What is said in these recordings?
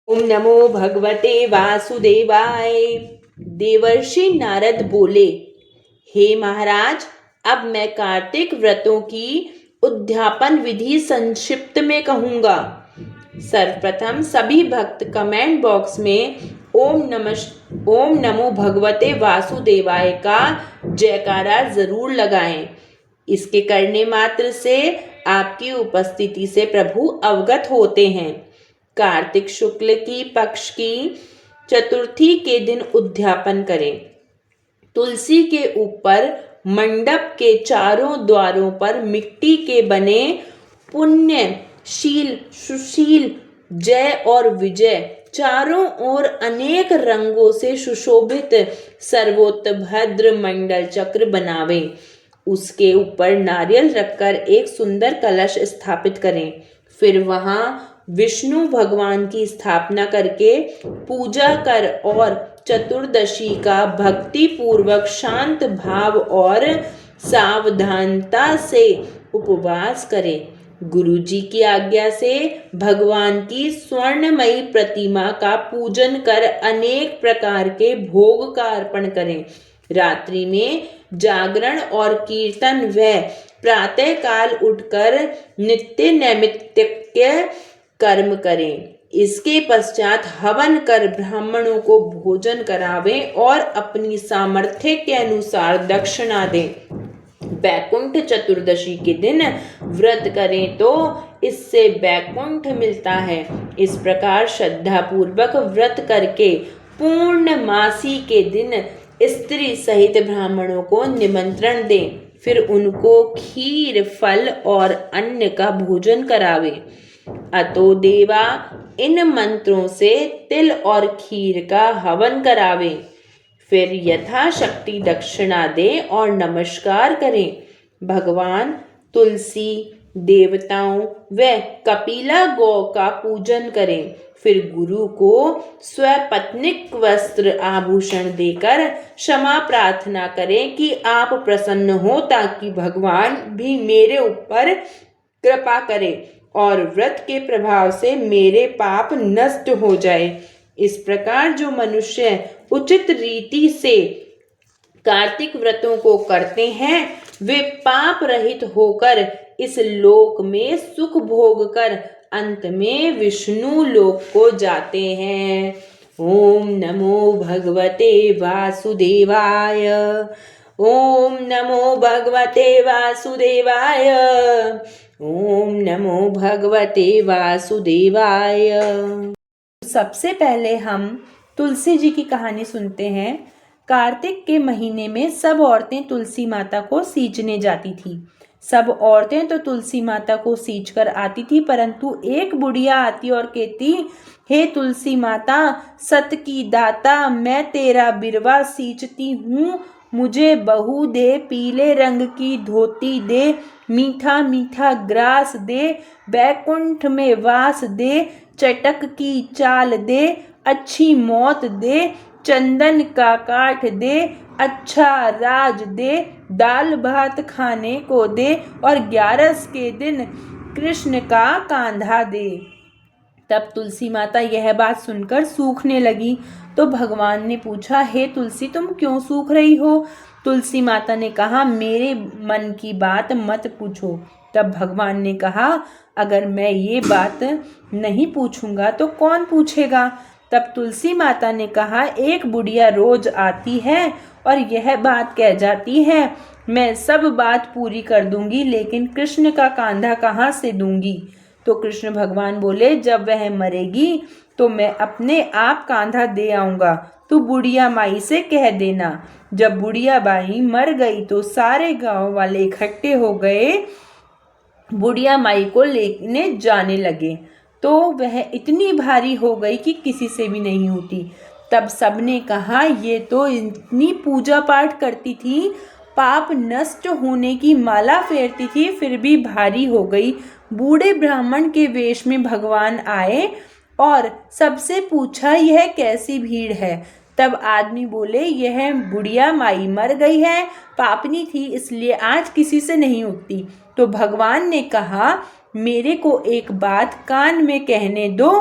ओम नमो भगवते वासुदेवाय। देवर्षि नारद बोले, हे महाराज, अब मैं कार्तिक व्रतों की उद्यापन विधि संक्षिप्त में कहूंगा। सर्वप्रथम सभी भक्त कमेंट बॉक्स में ओम नमो भगवते वासुदेवाय का जयकारा जरूर लगाएं। इसके करने मात्र से आपकी उपस्थिति से प्रभु अवगत होते हैं। कार्तिक शुक्ल की पक्ष की चतुर्थी के दिन उद्यापन करें। तुलसी के ऊपर मंडप के चारों द्वारों पर मिट्टी के बने पुण्यशील, सुशील, जय और विजय चारों ओर अनेक रंगों से सुशोभित सर्वोत्तभद्र मंडल चक्र बनावे। उसके ऊपर नारियल रखकर एक सुंदर कलश स्थापित करें। फिर वहां विष्णु भगवान की स्थापना करके पूजा कर और चतुर्दशी का भक्ति पूर्वक शांत भाव और सावधानता से उपवास करें। गुरु जी की आज्ञा से भगवान की स्वर्णमयी प्रतिमा का पूजन कर अनेक प्रकार के भोग का अर्पण करें। रात्रि में जागरण और कीर्तन व प्रातः काल उठकर नित्य नैमित्तिक कर्म करें। इसके पश्चात हवन कर ब्राह्मणों को भोजन करावें और अपनी सामर्थ्य के अनुसार दक्षिणा दें। बैकुंठ चतुर्दशी के दिन व्रत करें तो इससे बैकुंठ मिलता है। इस प्रकार श्रद्धा पूर्वक व्रत करके पूर्णमासी के दिन स्त्री सहित ब्राह्मणों को निमंत्रण दें। फिर उनको खीर, फल और अन्न का भोजन करावे। अतो देवा इन मंत्रों से तिल और खीर का हवन करावे। फिर यथाशक्ति दक्षिणा दें और नमस्कार करें। भगवान, तुलसी, देवताओं व कपिला गौ का पूजन करें। फिर गुरु को स्वपत्निक वस्त्र आभूषण देकर क्षमा प्रार्थना करें कि आप प्रसन्न हो, ताकि भगवान भी मेरे ऊपर कृपा करें और व्रत के प्रभाव से मेरे पाप नष्ट हो जाए। इस प्रकार जो मनुष्य उचित रीति से कार्तिक व्रतों को करते हैं, वे पाप रहित होकर इस लोक में सुख भोग कर अंत में विष्णु लोक को जाते हैं। ओम नमो भगवते वासुदेवाय। ओम नमो भगवते वासुदेवाय। ओम नमो भगवते वासुदेवाय। सबसे पहले हम तुलसी जी की कहानी सुनते हैं। कार्तिक के महीने में सब औरतें तुलसी माता को सींचने जाती थी। सब औरतें तो तुलसी माता को सींच कर आती थी, परंतु एक बुढ़िया आती और कहती, हे तुलसी माता, सत की दाता, मैं तेरा बिरवा सींचती हूँ, मुझे बहू दे, पीले रंग की धोती दे, मीठा मीठा ग्रास दे, बैकुंठ में वास दे, चटक की चाल दे, अच्छी मौत दे, चंदन का काठ दे, अच्छा राज दे, दाल भात खाने को दे और 11 के दिन कृष्ण का कांधा दे। तब तुलसी माता यह बात सुनकर सूखने लगी। तो भगवान ने पूछा, हे तुलसी, तुम क्यों सूख रही हो? तुलसी माता ने कहा, मेरे मन की बात मत पूछो। तब भगवान ने कहा, अगर मैं ये बात नहीं पूछूंगा तो कौन पूछेगा? तब तुलसी माता ने कहा, एक बुढ़िया रोज आती है और यह बात कह जाती है, मैं सब बात पूरी कर दूंगी, लेकिन कृष्ण का कांधा कहाँ से दूंगी? तो कृष्ण भगवान बोले, जब वह मरेगी तो मैं अपने आप कांधा दे आऊंगा, तू बुढ़िया माई से कह देना। जब बुढ़िया बाई मर गई तो सारे गांव वाले इकट्ठे हो गए, बुढ़िया माई को लेने जाने लगे, तो वह इतनी भारी हो गई कि किसी से भी नहीं होती। तब सबने कहा, ये तो इतनी पूजा पाठ करती थी, पाप नष्ट होने की माला फेरती थी, फिर भी भारी हो गई। बूढ़े ब्राह्मण के वेश में भगवान आए और सबसे पूछा, यह कैसी भीड़ है? तब आदमी बोले, यह बुढ़िया माई मर गई है, पापनी थी, इसलिए आज किसी से नहीं उठती। तो भगवान ने कहा, मेरे को एक बात कान में कहने दो,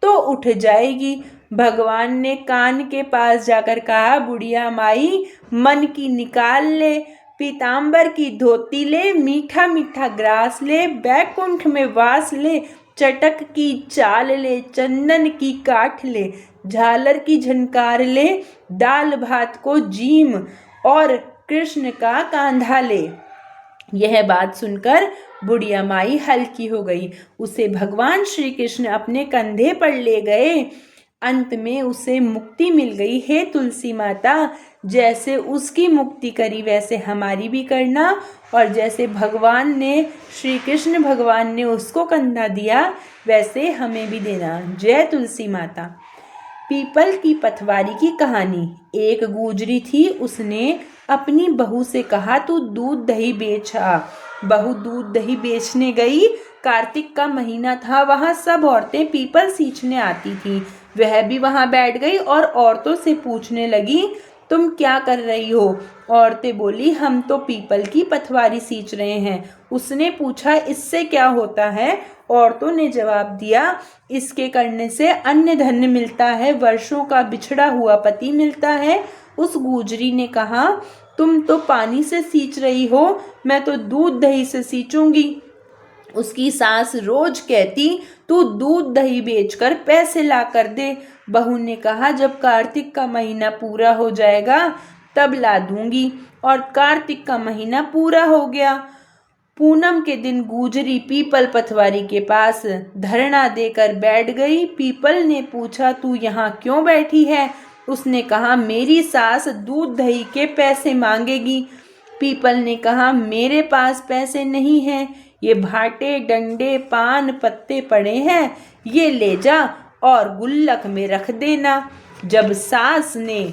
तो उठ जाएगी। भगवान ने कान के पास जाकर कहा, बुढ़िया माई मन की निकाल ले, पीताम्बर की धोती ले, मीठा मीठा ग्रास ले, बैकुंठ में वास ले, चटक की चाल ले, चंदन की काठ ले, झालर की झनकार ले, दाल भात को जीम और कृष्ण का कांधा ले। यह बात सुनकर बुढ़िया माई हल्की हो गई। उसे भगवान श्री कृष्ण अपने कंधे पर ले गए। अंत में उसे मुक्ति मिल गई। हे तुलसी माता, जैसे उसकी मुक्ति करी वैसे हमारी भी करना, और जैसे भगवान ने, श्री कृष्ण भगवान ने उसको कंधा दिया वैसे हमें भी देना। जय तुलसी माता। पीपल की पथवारी की कहानी। एक गुजरी थी, उसने अपनी बहू से कहा, तू दूध दही बेच आ। बहू दूध दही बेचने गई। कार्तिक का महीना था, वहाँ सब औरतें पीपल सींचने आती थी। वह भी वहाँ बैठ गई और औरतों से पूछने लगी, तुम क्या कर रही हो? औरतें बोली, हम तो पीपल की पथवारी सींच रहे हैं। उसने पूछा, इससे क्या होता है? औरतों ने जवाब दिया, इसके करने से अन्न धन्य मिलता है, वर्षों का बिछड़ा हुआ पति मिलता है। उस गुजरी ने कहा, तुम तो पानी से सींच रही हो, मैं तो दूध दही से सींचूंगी। उसकी सास रोज कहती, तू दूध दही बेचकर पैसे ला कर दे। बहू ने कहा, जब कार्तिक का महीना पूरा हो जाएगा तब ला दूंगी। और कार्तिक का महीना पूरा हो गया। पूनम के दिन गुजरी पीपल पथवारी के पास धरना देकर बैठ गई। पीपल ने पूछा, तू यहाँ क्यों बैठी है? उसने कहा, मेरी सास दूध दही के पैसे मांगेगी। पीपल ने कहा, मेरे पास पैसे नहीं हैं, ये भाटे डंडे पान पत्ते पड़े हैं, ये ले जा और गुल्लक में रख देना। जब सास ने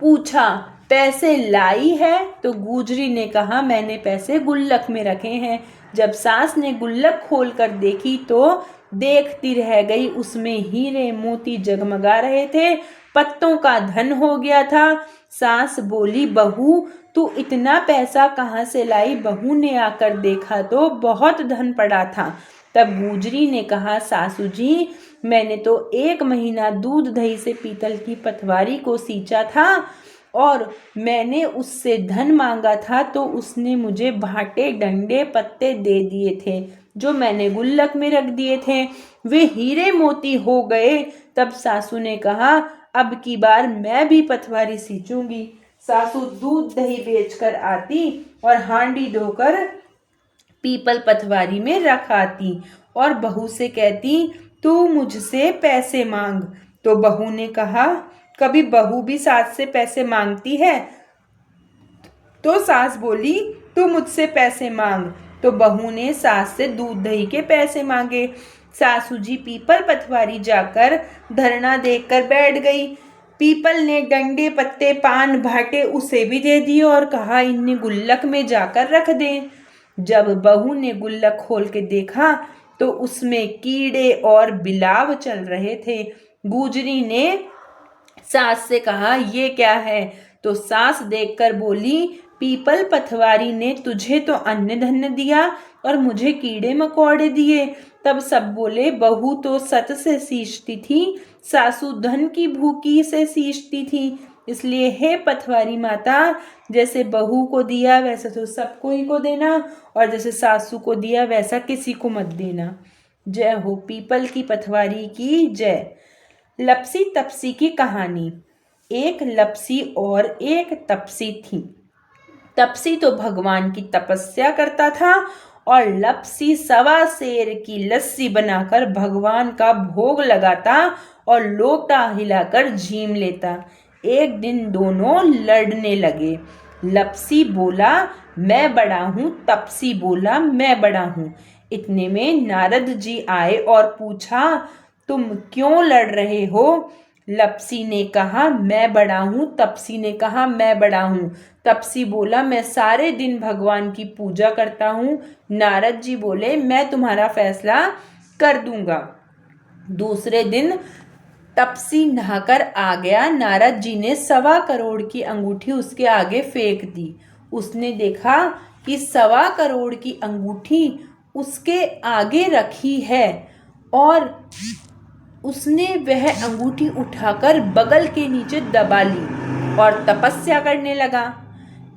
पूछा, पैसे लाई है? तो गुजरी ने कहा, मैंने पैसे गुल्लक में रखे हैं। जब सास ने गुल्लक खोलकर देखी तो देखती रह गई। उसमें हीरे मोती जगमगा रहे थे, पत्तों का धन हो गया था। सास बोली, बहू तू इतना पैसा कहाँ से लाई? बहू ने आकर देखा तो बहुत धन पड़ा था। तब गुजरी ने कहा, सासू जी, मैंने तो 1 महीना दूध दही से पीतल की पथवारी को सींचा था और मैंने उससे धन मांगा था तो उसने मुझे भाटे डंडे पत्ते दे दिए थे जो मैंने गुल्लक में रख दिए थे, वे हीरे मोती हो गए। तब सासू ने कहा, अब की बार मैं भी पथवारी सींचूंगी। सासू दूध दही बेचकर आती और हांडी धोकर पीपल पथवारी में रख आती और बहू से कहती, तू मुझसे पैसे मांग। तो बहू ने कहा, कभी बहू भी सास से पैसे मांगती है? तो सास बोली, तू मुझसे पैसे मांग। तो बहू ने सास से दूध दही के पैसे मांगे। सासू जी पीपल पथवारी जाकर धरना देखकर बैठ गई। पीपल ने डंडे पत्ते पान भाटे उसे भी दे दिए और कहा, इन्हें गुल्लक में जाकर रख दें। जब बहू ने गुल्लक खोल के देखा तो उसमें कीड़े और बिलाव चल रहे थे। गुजरी ने सास से कहा, ये क्या है? तो सास देखकर बोली, पीपल पथवारी ने तुझे तो अन्न धन्य दिया और मुझे कीड़े मकोड़े दिए। तब सब बोले, बहू तो सत से सींचती थी, सासू धन की भूखी से सींचती थी। इसलिए हे पथवारी माता, जैसे बहू को दिया वैसा तो सबको ही को देना, और जैसे सासू को दिया वैसा किसी को मत देना। जय हो पीपल की पथवारी की जय। लपसी तपसी की कहानी। एक लपसी और एक तपसी थी। तपसी तो भगवान की तपस्या करता था और लपसी 1.25 सेर की लस्सी बनाकर भगवान का भोग लगाता और लोटा हिलाकर झीम लेता। एक दिन दोनों लड़ने लगे। लपसी बोला, मैं बड़ा हूँ। तपसी बोला, मैं बड़ा हूँ। इतने में नारद जी आए और पूछा, तुम क्यों लड़ रहे हो? लपसी ने कहा, मैं बड़ा हूँ। तपसी ने कहा, मैं बड़ा हूँ। तपसी बोला, मैं सारे दिन भगवान की पूजा करता हूँ। नारद जी बोले, मैं तुम्हारा फैसला कर दूंगा। दूसरे दिन तपसी नहाकर आ गया। नारद जी ने 1.25 करोड़ की अंगूठी उसके आगे फेंक दी। उसने देखा कि 1.25 करोड़ की अंगूठी उसके आगे रखी है और उसने वह अंगूठी उठाकर बगल के नीचे दबा ली और तपस्या करने लगा।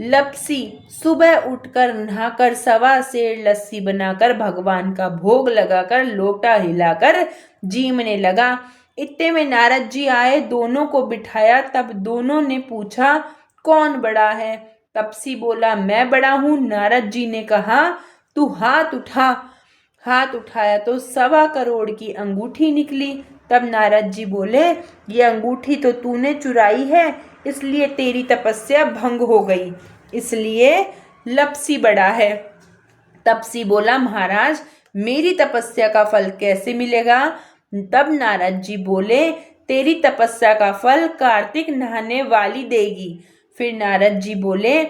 लपसी सुबह उठकर नहाकर सवा सेर लस्सी बनाकर भगवान का भोग लगाकर लोटा हिलाकर जीमने लगा। इतने में नारद जी आए, दोनों को बिठाया। तब दोनों ने पूछा, कौन बड़ा है? तपसी बोला, मैं बड़ा हूँ। नारद जी ने कहा, तू हाथ उठा। हाथ उठाया तो 1.25 करोड़ की अंगूठी निकली। तब नारद जी बोले, ये अंगूठी तो तूने चुराई है, इसलिए तेरी तपस्या भंग हो गई, इसलिए लपसी बड़ा है। तपसी बोला, महाराज मेरी तपस्या का फल कैसे मिलेगा? तब नारद जी बोले, तेरी तपस्या का फल कार्तिक नहाने वाली देगी। फिर नारद जी बोले,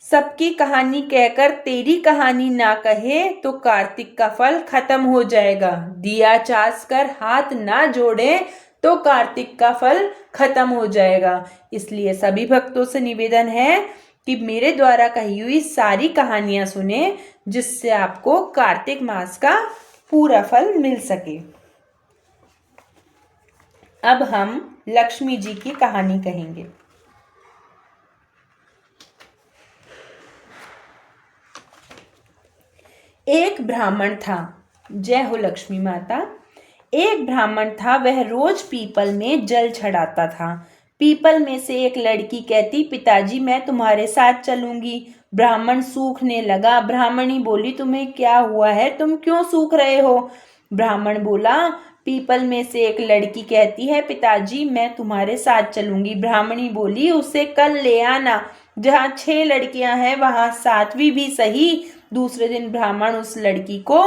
सबकी कहानी कहकर तेरी कहानी ना कहे तो कार्तिक का फल खत्म हो जाएगा। दिया चास कर हाथ ना जोड़े तो कार्तिक का फल खत्म हो जाएगा। इसलिए सभी भक्तों से निवेदन है कि मेरे द्वारा कही हुई सारी कहानियां सुने, जिससे आपको कार्तिक मास का पूरा फल मिल सके। अब हम लक्ष्मी जी की कहानी कहेंगे। एक ब्राह्मण था। जय हो लक्ष्मी माता। एक ब्राह्मण था, वह रोज पीपल में जल चढ़ाता था। पीपल में से एक लड़की कहती, पिताजी मैं तुम्हारे साथ चलूंगी। ब्राह्मण सूखने लगा। ब्राह्मणी बोली, तुम्हें क्या हुआ है, तुम क्यों सूख रहे हो? ब्राह्मण बोला, पीपल में से एक लड़की कहती है, पिताजी मैं तुम्हारे साथ चलूंगी। ब्राह्मणी बोली, उसे कल ले आना। जहाँ 6 लड़कियां हैं वहां 7वीं भी सही। दूसरे दिन ब्राह्मण उस लड़की को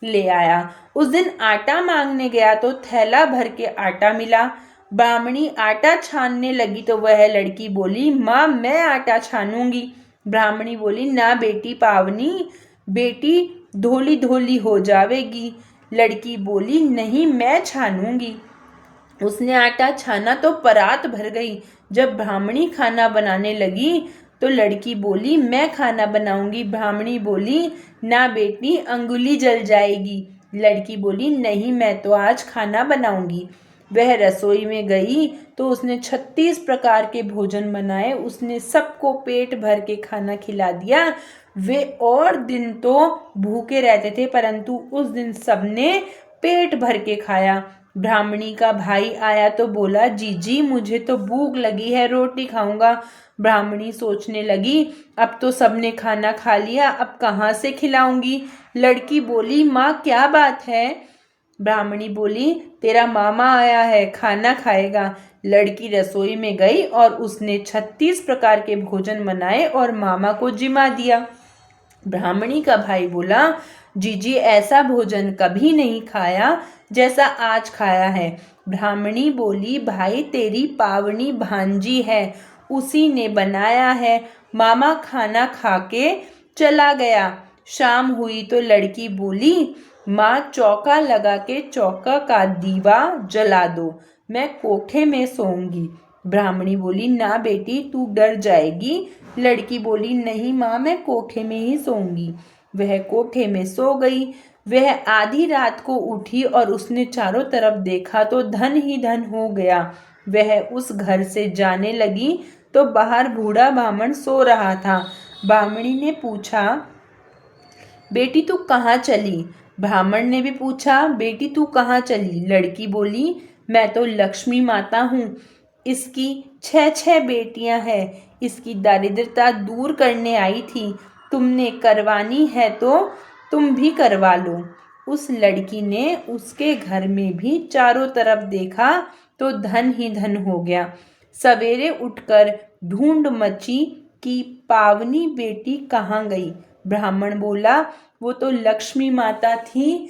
ले आया। उस दिन आटा मांगने गया तो थैला भर के आटा मिला। ब्राह्मणी आटा छानने लगी तो वह लड़की बोली, माँ मैं आटा छानूंगी। ब्राह्मणी बोली, ना बेटी पावनी, बेटी धोली धोली हो जावेगी। लड़की बोली, नहीं मैं छानूंगी। उसने आटा छाना तो परात भर गई। जब ब्राह्मणी खाना बनाने लगी तो लड़की बोली, मैं खाना बनाऊंगी। ब्राह्मणी बोली, ना बेटी अंगुली जल जाएगी। लड़की बोली, नहीं मैं तो आज खाना बनाऊंगी। वह रसोई में गई तो उसने 36 प्रकार के भोजन बनाए। उसने सबको पेट भर के खाना खिला दिया। वे और दिन तो भूखे रहते थे, परंतु उस दिन सबने पेट भर के खाया। ब्राह्मणी का भाई आया तो बोला, जीजी मुझे तो भूख लगी है, रोटी खाऊंगा। ब्राह्मणी सोचने लगी, अब तो सबने खाना खा लिया, अब कहाँ से खिलाऊंगी। लड़की बोली, माँ क्या बात है? ब्राह्मणी बोली, तेरा मामा आया है, खाना खाएगा। लड़की रसोई में गई और उसने 36 प्रकार के भोजन बनाए और मामा को जिमा दिया। ब्राह्मणी का भाई बोला, जीजी ऐसा भोजन कभी नहीं खाया जैसा आज खाया है। ब्राह्मणी बोली, भाई तेरी पावनी भांजी है, उसी ने बनाया है। मामा खाना खा के चला गया। शाम हुई तो लड़की बोली, माँ चौका लगा के चौका का दीवा जला दो, मैं कोठे में सोऊंगी। ब्राह्मणी बोली, ना बेटी तू डर जाएगी। लड़की बोली, नहीं माँ मैं कोठे में ही सोऊंगी। वह कोठे में सो गई। वह आधी रात को उठी और उसने चारों तरफ देखा तो धन ही धन हो गया। वह उस घर से जाने लगी तो बाहर बूढ़ा ब्राह्मण सो रहा था। ब्राह्मणी ने पूछा, बेटी तू कहाँ चली? ब्राह्मण ने भी पूछा, बेटी तू कहाँ चली? लड़की बोली, मैं तो लक्ष्मी माता हूँ, इसकी 6 बेटियां हैं, इसकी दारिद्रता दूर करने आई थी। तुमने करवानी है तो तुम भी करवा लो। उस लड़की ने उसके घर में भी चारों तरफ देखा तो धन ही धन हो गया। सवेरे उठकर ढूंढ मची कि पावनी बेटी कहाँ गई। ब्राह्मण बोला, वो तो लक्ष्मी माता थी,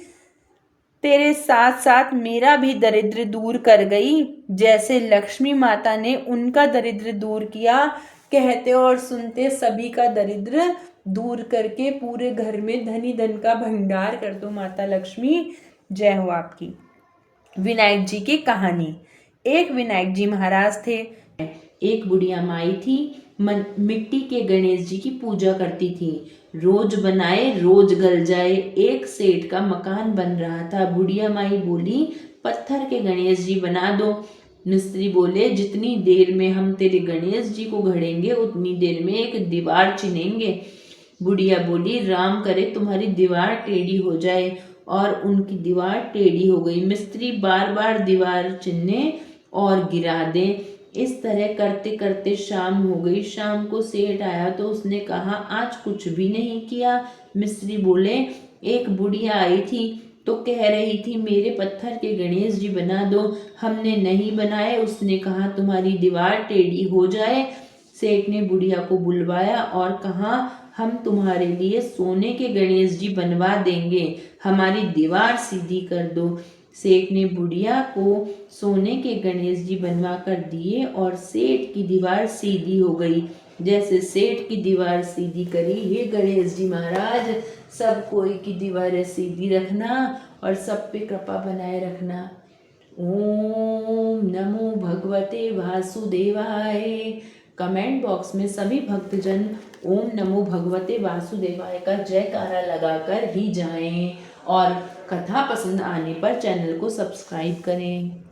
तेरे साथ साथ मेरा भी दरिद्र दूर कर गई, जैसे लक्ष्मी माता ने उनका दरिद्र दूर किया। कहते और सुनते सभी का दरिद्र दूर करके पूरे घर में धनी धन का भंडार कर दो माता लक्ष्मी। जय हो आपकी। विनायक जी की कहानी। एक विनायक जी महाराज थे। एक बुढ़िया माई थी, मिट्टी के गणेश जी की पूजा करती थी। रोज बनाए रोज गल जाए। एक सेठ का मकान बन रहा था। बुढ़िया माई बोली, पत्थर के गणेश जी बना दो। मिस्त्री बोले, जितनी देर में हम तेरे गणेश जी को घड़ेंगे उतनी देर में एक दीवार चिनेंगे। बुढ़िया बोली, राम करे तुम्हारी दीवार टेढ़ी हो जाए। और उनकी दीवार टेढ़ी हो गई। मिस्त्री बार बार दीवार चिनने और गिरा दे। इस तरह करते करते शाम हो गई। शाम को सेठ आया तो उसने कहा, आज कुछ भी नहीं किया। मिस्त्री बोले, एक बुढ़िया आई थी तो कह रही थी मेरे पत्थर के गणेश जी बना दो, हमने नहीं बनाए। उसने कहा तुम्हारी दीवार टेढ़ी हो जाए। सेठ ने बुढ़िया को बुलवाया और कहा, हम तुम्हारे लिए सोने के गणेश जी बनवा देंगे, हमारी दीवार सीधी कर दो। सेठ ने बुढ़िया को सोने के गणेश जी बनवा कर दिए और सेठ की दीवार सीधी हो गई। जैसे सेठ की दीवार सीधी करी, हे गणेश जी महाराज, सब कोई की दीवारें सीधी रखना और सब पे कृपा बनाए रखना। ओम नमो भगवते वासुदेवाय। कमेंट बॉक्स में सभी भक्तजन ओम नमो भगवते वासुदेवाय का जयकारा लगाकर ही जाएं और कथा पसंद आने पर चैनल को सब्सक्राइब करें।